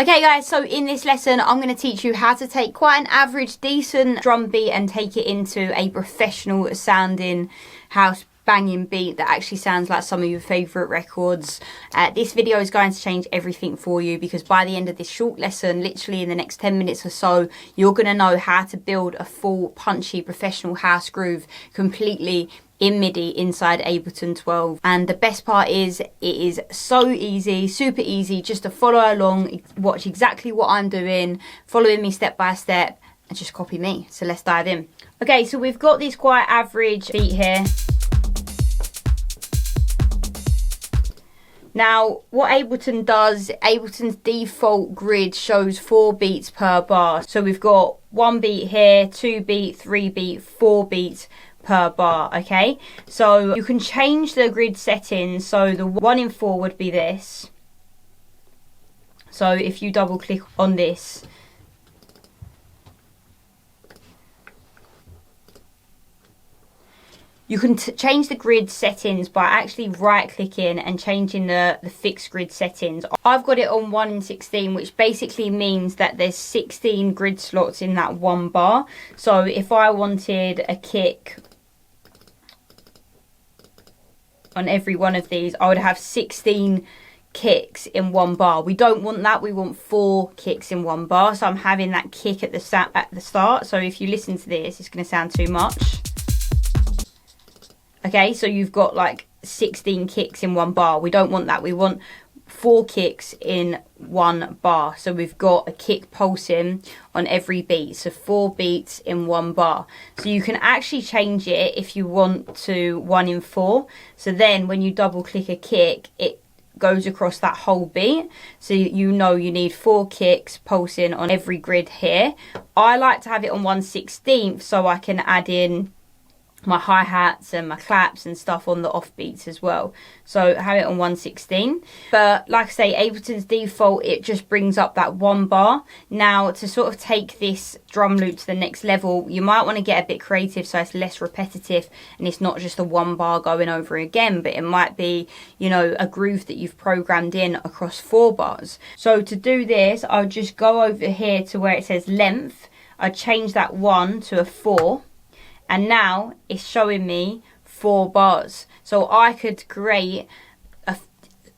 Okay guys, so in this lesson I'm going to teach you how to take quite an average decent drum beat and take it into a professional sounding house banging beat that actually sounds like some of your favourite records. This video is going to change everything for you, because by the end of this short lesson, literally in the next 10 minutes or so, you're going to know how to build a full punchy professional house groove completely in MIDI inside Ableton 12. And the best part is, it is so easy, super easy, just to follow along, watch exactly what I'm doing, following me step by step, and just copy me. So let's dive in. Okay, so we've got this quite average beat here. Now, what Ableton does, Ableton's default grid shows 4 beats per bar. So we've got 1 beat here, 2 beat, 3 beat, 4 beats per bar, okay? So you can change the grid settings. So the 1 in 4 would be this. So if you double click on this, you can change the grid settings by actually right clicking and changing the fixed grid settings. I've got it on 1 in 16, which basically means that there's 16 grid slots in that 1 bar. So if I wanted a kick on every one of these, I would have 16 kicks in 1 bar. We don't want that. We want 4 kicks in 1 bar. So I'm having that kick at the start. So if you listen to this, it's going to sound too much. Okay, so you've got like 16 kicks in 1 bar. We don't want that. We want 4 kicks in 1 bar. So we've got a kick pulsing on every beat. So 4 beats in 1 bar. So you can actually change it if you want to 1 in 4. So then when you double click a kick, it goes across that whole beat. So you know you need 4 kicks pulsing on every grid here. I like to have it on 1/16 so I can add in my hi-hats and my claps and stuff on the off beats as well. So have it on 1/16. But like I say, Ableton's default, it just brings up that 1 bar. Now to sort of take this drum loop to the next level, you might want to get a bit creative so it's less repetitive and it's not just a 1 bar going over again, but it might be, you know, a groove that you've programmed in across 4 bars. So to do this, I'll just go over here to where it says length. I change that 1 to a 4. And now it's showing me 4 bars. So I could create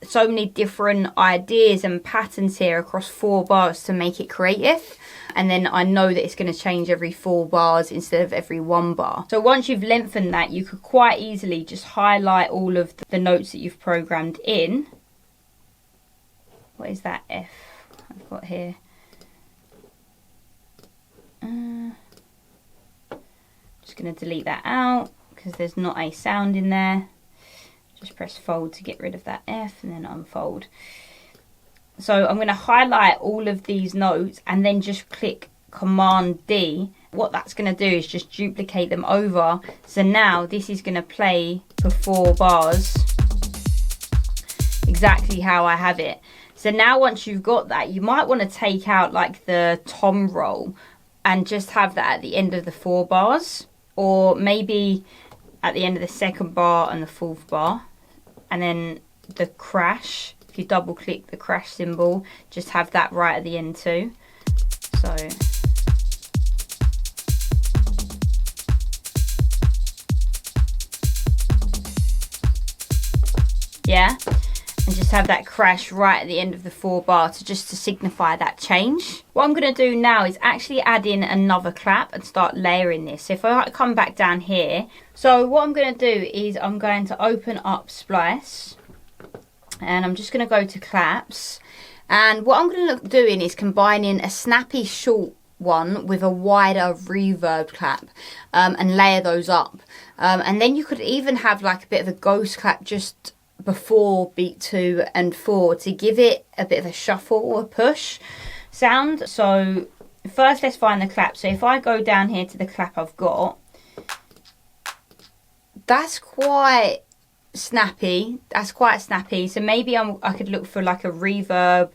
so many different ideas and patterns here across 4 bars to make it creative. And then I know that it's going to change every 4 bars instead of every 1 bar. So once you've lengthened that, you could quite easily just highlight all of the notes that you've programmed in. What is that F I've got here? Just going to delete that out because there's not a sound in there. Just press fold to get rid of that F and then unfold. So I'm going to highlight all of these notes and then just click Command D. What that's going to do is just duplicate them over. So now this is going to play for 4 bars exactly how I have it. So now once you've got that, you might want to take out like the tom roll and just have that at the end of the 4 bars. Or maybe at the end of the 2nd bar and the 4th bar. And then the crash, if you double click the crash symbol, just have that right at the end too. So yeah, and just have that crash right at the end of the 4 bar to signify that change. What I'm going to do now is actually add in another clap and start layering this. So if I come back down here, so what I'm going to do is I'm going to open up Splice and I'm just going to go to claps, and what I'm going to look doing is combining a snappy short one with a wider reverb clap and layer those up, and then you could even have like a bit of a ghost clap just before beat 2 and 4 to give it a bit of a shuffle or a push sound. So first let's find the clap. So if I go down here to the clap I've got, that's quite snappy. So maybe I could look for like a reverb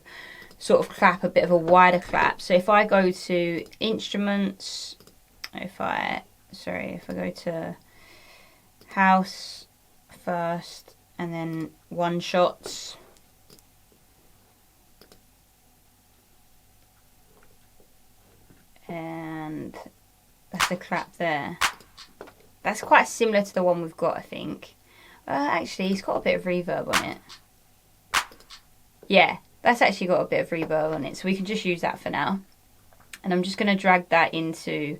sort of clap, a bit of a wider clap. So if I go to instruments, if I go to house first and then one shots, synth. That's the clap there. That's quite similar to the one we've got, I think. Actually, it's got a bit of reverb on it. Yeah, that's actually got a bit of reverb on it, so we can just use that for now. And I'm just going to drag that into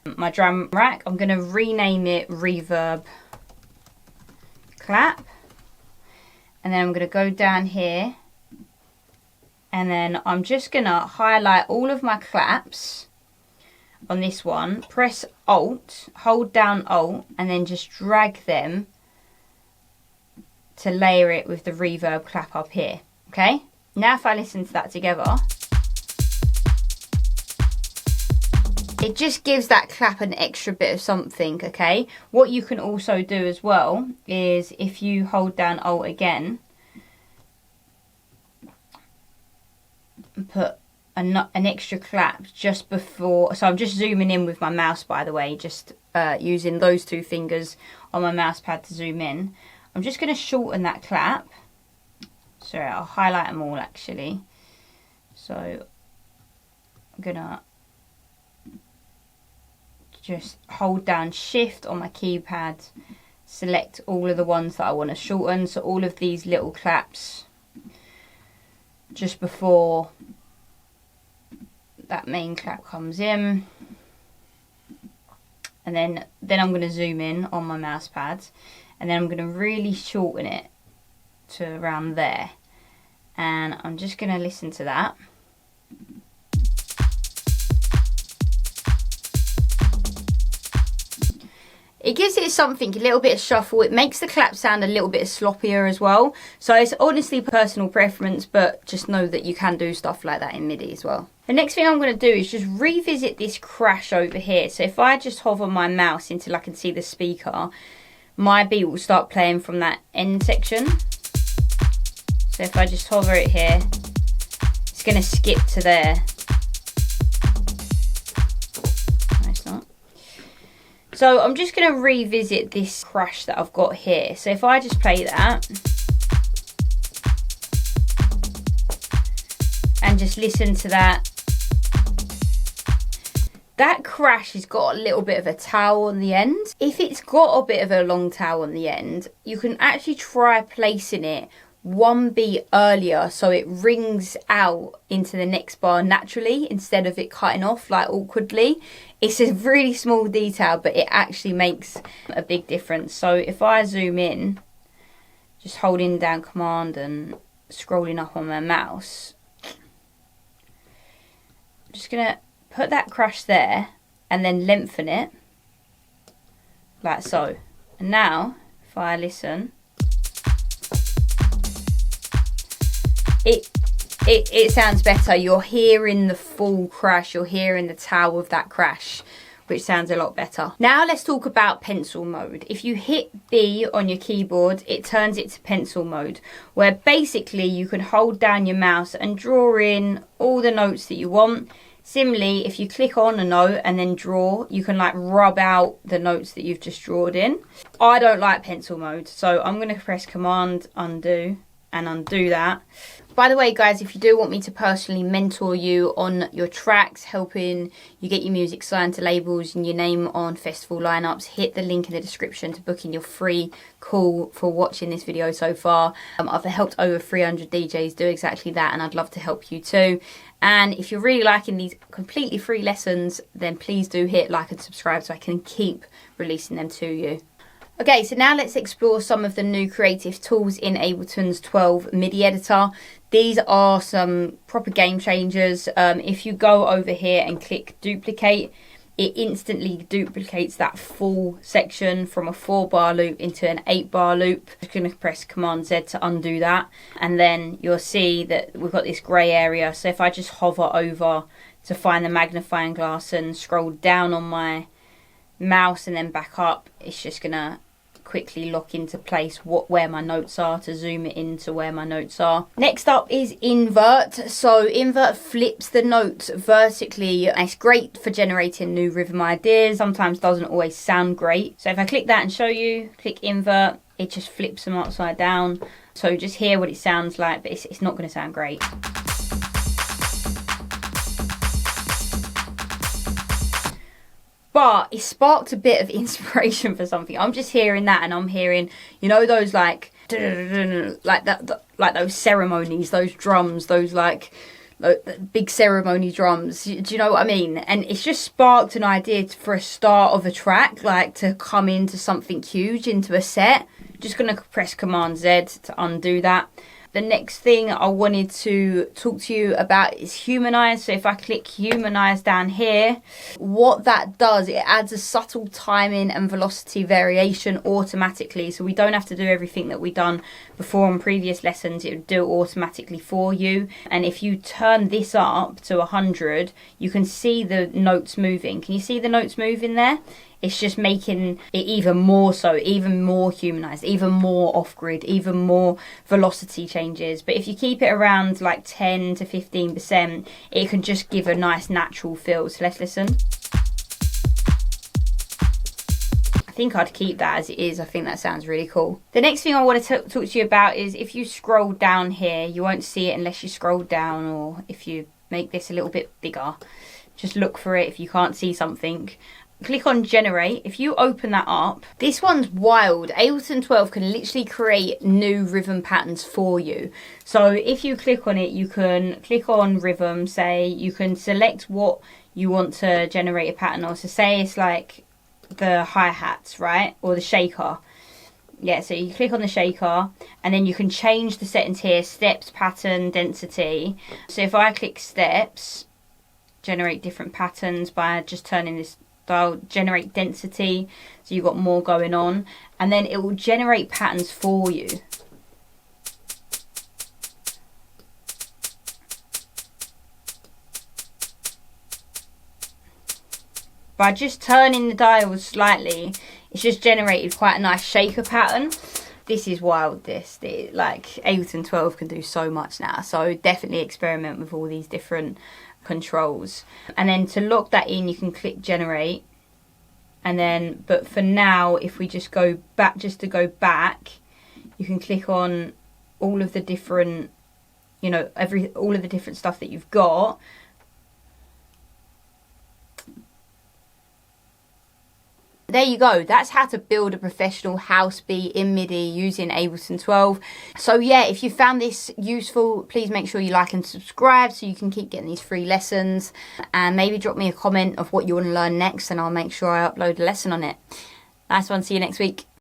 my drum rack. I'm going to rename it Reverb Clap. And then I'm going to go down here. And then I'm just going to highlight all of my claps on this one. Press Alt, hold down Alt, and then just drag them to layer it with the reverb clap up here. Okay? Now if I listen to that together, it just gives that clap an extra bit of something, okay? What you can also do as well is if you hold down Alt again, and put an extra clap just before. So I'm just zooming in with my mouse, by the way, just using those two fingers on my mouse pad to zoom in. I'm just going to shorten that clap. Sorry, I'll highlight them all actually. So I'm going to just hold down Shift on my keypad, select all of the ones that I want to shorten. So all of these little claps just before that main clap comes in. And then I'm going to zoom in on my mouse pad, and then I'm going to really shorten it to around there. And I'm just going to listen to that. It gives it something, a little bit of shuffle. It makes the clap sound a little bit sloppier as well. So it's honestly personal preference, but just know that you can do stuff like that in MIDI as well. The next thing I'm going to do is just revisit this crash over here. So if I just hover my mouse until I can see the speaker, my beat will start playing from that end section. So if I just hover it here, it's going to skip to there. No, it's not. So I'm just going to revisit this crash that I've got here. So if I just play that and just listen to that, that crash has got a little bit of a tail on the end. If it's got a bit of a long tail on the end, you can actually try placing it one beat earlier so it rings out into the next bar naturally instead of it cutting off like awkwardly. It's a really small detail, but it actually makes a big difference. So if I zoom in, just holding down Command and scrolling up on my mouse, I'm just gonna put that crash there and then lengthen it like so. And now if I listen, it sounds better. You're hearing the full crash, you're hearing the tail of that crash, which sounds a lot better. Now let's talk about pencil mode. If you hit B on your keyboard, it turns it to pencil mode, where basically you can hold down your mouse and draw in all the notes that you want. Similarly, if you click on a note and then draw, you can like rub out the notes that you've just drawn in. I don't like pencil mode, so I'm going to press Command Undo and undo that. By the way, guys, if you do want me to personally mentor you on your tracks, helping you get your music signed to labels and your name on festival lineups, hit the link in the description to book in your free call for watching this video so far. I've helped over 300 DJs do exactly that, and I'd love to help you too. And if you're really liking these completely free lessons, then please do hit like and subscribe so I can keep releasing them to you. Okay, so now let's explore some of the new creative tools in Ableton's 12 MIDI editor. These are some proper game changers. If you go over here and click duplicate, it instantly duplicates that full section from a 4-bar loop into an 8-bar loop. I'm just going to press Command Z to undo that, and then you'll see that we've got this grey area. So if I just hover over to find the magnifying glass and scroll down on my mouse and then back up, it's just going to quickly lock into place where my notes are to zoom it into where my notes are. Next up is invert. So invert flips the notes vertically. It's great for generating new rhythm ideas. Sometimes doesn't always sound great. So if I click that and show you, click invert, it just flips them upside down. So just hear what it sounds like, but it's not going to sound great. But it sparked a bit of inspiration for something. I'm just hearing that, and I'm hearing, you know, those like that, like those ceremonies, those drums, those like big ceremony drums. Do you know what I mean? And it's just sparked an idea for a start of a track, like to come into something huge, into a set. Just gonna press Command Z to undo that. The next thing I wanted to talk to you about is humanize. So if I click humanize down here, what that does, it adds a subtle timing and velocity variation automatically. So we don't have to do everything that we've done before on previous lessons. It would do it automatically for you. And if you turn this up to 100, you can see the notes moving. Can you see the notes moving there? It's just making it even more so, even more humanized, even more off-grid, even more velocity changes. But if you keep it around like 10 to 15%, it can just give a nice natural feel. So let's listen. I think I'd keep that as it is. I think that sounds really cool. The next thing I want to talk to you about is if you scroll down here, you won't see it unless you scroll down, or if you make this a little bit bigger. Just look for it if you can't see something. Click on generate. If you open that up, this one's wild. Ableton 12 can literally create new rhythm patterns for you. So if you click on it, you can click on rhythm, say you can select what you want to generate a pattern of. So say it's like the hi-hats, right? Or the shaker. Yeah, so you click on the shaker and then you can change the settings here, steps, pattern, density. So if I click steps, generate different patterns by just turning this dial, generate density, so you've got more going on, and then it will generate patterns for you. By just turning the dial slightly, it's just generated quite a nice shaker pattern. This is wild, like Ableton 12 can do so much now, so definitely experiment with all these different controls. And then to lock that in, you can click generate, and then, but for now, if we just go back, you can click on all of the different, you know, all of the different stuff that you've got. There you go. That's how to build a professional house beat in MIDI using Ableton 12. So yeah, if you found this useful, please make sure you like and subscribe so you can keep getting these free lessons. And maybe drop me a comment of what you want to learn next and I'll make sure I upload a lesson on it. Nice one. See you next week.